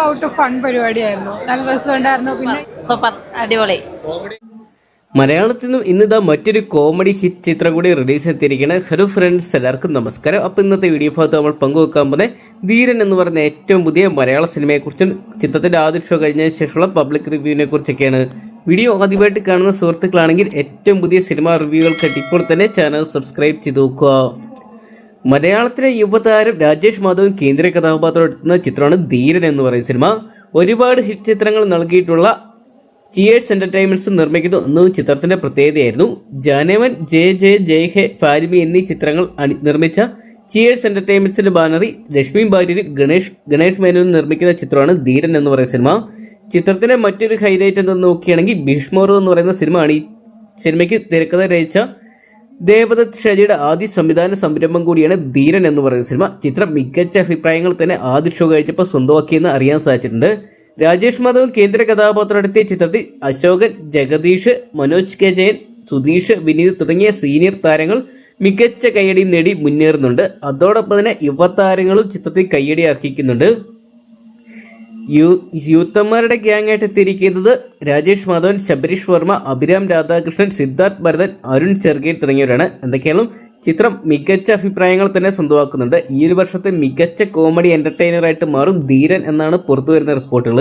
Out fun പരിപാടിയായിരുന്നു. നല്ല രസമുണ്ടായിരുന്നു. പിന്നെ സൂപ്പർ അടിപൊളി. മലയാളത്തിൽ നിന്നും ഇന്നിതാ മറ്റൊരു കോമഡി ഹിറ്റ് ചിത്രം കൂടി റിലീസ് എത്തിയിരിക്കുകയാണ്. ഹലോ ഫ്രണ്ട്സ്, എല്ലാവർക്കും നമസ്കാരം. അപ്പോൾ ഇന്നത്തെ വീഡിയോ ഭാഗത്ത് നമ്മൾ പങ്കുവെക്കാൻ പോകുന്നത് ധീരൻ എന്ന് പറയുന്ന ഏറ്റവും പുതിയ മലയാള സിനിമയെക്കുറിച്ചും ചിത്രത്തിന്റെ ആദ്യ ഷോ കഴിഞ്ഞതിന് ശേഷമുള്ള പബ്ലിക് റിവ്യൂവിനെ കുറിച്ചൊക്കെയാണ്. വീഡിയോ ആദ്യമായിട്ട് കാണുന്ന സുഹൃത്തുക്കളാണെങ്കിൽ ഏറ്റവും പുതിയ സിനിമാ റിവ്യൂകൾക്കായിട്ട് ഇപ്പോൾ തന്നെ ചാനൽ സബ്സ്ക്രൈബ് ചെയ്ത് നോക്കുക. മലയാളത്തിലെ യുവതാരം രാജേഷ് മാധവൻ കേന്ദ്ര കഥാപാത്രം എടുക്കുന്ന ചിത്രമാണ് ധീരൻ എന്ന് പറയുന്ന സിനിമ. ഒരുപാട് ഹിറ്റ് ചിത്രങ്ങൾ നൽകിയിട്ടുള്ള ചിയേഴ്സ് എന്റർടൈൻമെന്റ്സ് നിർമ്മിക്കുന്നു എന്നതും ചിത്രത്തിന്റെ പ്രത്യേകതയായിരുന്നു. ജാനവൻ, ജയ് ഹെ, ഫാരിമി എന്നീ ചിത്രങ്ങൾ നിർമ്മിച്ച ചിയേഴ്സ് എന്റർടൈൻമെന്റ്സിന്റെ ബാനറിൽ ലക്ഷ്മി ഭാര്യരും ഗണേഷ് മേനോനും നിർമ്മിക്കുന്ന ചിത്രമാണ് ധീരൻ എന്ന് പറയുന്ന സിനിമ. ചിത്രത്തിന്റെ മറ്റൊരു ഹൈലൈറ്റ് എന്തെന്ന് നോക്കുകയാണെങ്കിൽ ഭീഷ്മോറോ എന്ന് പറയുന്ന സിനിമയാണ്. ഈ സിനിമയ്ക്ക് തിരക്കഥ രചിച്ച ദേവദത്ത് ഷജിയുടെ ആദ്യ സംവിധാന സംരംഭം കൂടിയാണ് ധീരൻ എന്ന് പറയുന്ന സിനിമ. ചിത്രം മികച്ച അഭിപ്രായങ്ങൾ തന്നെ ആദ്യ ഷോ കഴിച്ചപ്പോൾ സ്വന്തമാക്കിയെന്ന് അറിയാൻ സാധിച്ചിട്ടുണ്ട്. രാജേഷ് മാധവൻ കേന്ദ്ര കഥാപാത്രം എടുത്തിയ ചിത്രത്തിൽ അശോകൻ, ജഗദീഷ്, മനോജ് കെ ജയൻ, സുധീഷ്, വിനീത് തുടങ്ങിയ സീനിയർ താരങ്ങൾ മികച്ച കയ്യടി നേടി മുന്നേറുന്നുണ്ട്. അതോടൊപ്പം തന്നെ യുവതാരങ്ങളും ചിത്രത്തിൽ കയ്യടി അർഹിക്കുന്നുണ്ട്. യൂത്തന്മാരുടെ ഗ്യാങ് ആയിട്ട് എത്തിയിരിക്കുന്നത് രാജേഷ് മാധവൻ, ശബരീഷ് വർമ്മ, അഭിരാം രാധാകൃഷ്ണൻ, സിദ്ധാർത്ഥ് ഭരതൻ, അരുൺ ചെർഗി തുടങ്ങിയവരാണ്. എന്തൊക്കെയാലും ചിത്രം മികച്ച അഭിപ്രായങ്ങൾ തന്നെ സ്വന്തമാക്കുന്നുണ്ട്. ഈ ഒരു വർഷത്തെ മികച്ച കോമഡി എന്റർടൈനറായിട്ട് മാറും ധീരൻ എന്നാണ് പുറത്തു വരുന്ന റിപ്പോർട്ടുകൾ.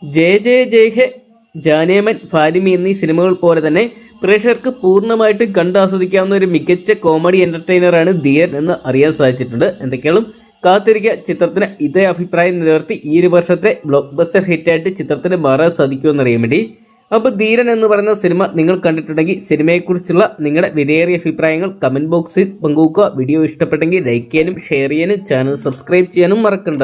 ജയ് ഹെ, ജാനേമൻ, ഫാലിമി എന്നീ സിനിമകൾ പോലെ തന്നെ പ്രേക്ഷകർക്ക് പൂർണ്ണമായിട്ടും കണ്ടാസ്വദിക്കാവുന്ന ഒരു മികച്ച കോമഡി എന്റർടൈനറാണ് ധീരൻ എന്ന് അറിയാൻ സാധിച്ചിട്ടുണ്ട്. എന്തൊക്കെയാലും കാത്തിരിക്കുക. ചിത്രത്തിന് ഇതേ അഭിപ്രായം നിലനിർത്തി ഈ ഒരു വർഷത്തെ ബ്ലോക്ക് ബസ്റ്റർ ഹിറ്റായിട്ട് ചിത്രത്തിന് മാറാൻ സാധിക്കുമെന്നറിയാൻ വേണ്ടി. അപ്പോൾ ധീരൻ എന്ന് പറയുന്ന സിനിമ നിങ്ങൾ കണ്ടിട്ടുണ്ടെങ്കിൽ സിനിമയെക്കുറിച്ചുള്ള നിങ്ങളുടെ വിലയേറിയ അഭിപ്രായങ്ങൾ കമന്റ് ബോക്സിൽ പങ്കുവെക്കുക. വീഡിയോ ഇഷ്ടപ്പെട്ടെങ്കിൽ ലൈക്ക് ചെയ്യാനും ഷെയർ ചെയ്യാനും ചാനൽ സബ്സ്ക്രൈബ് ചെയ്യാനും മറക്കണ്ട.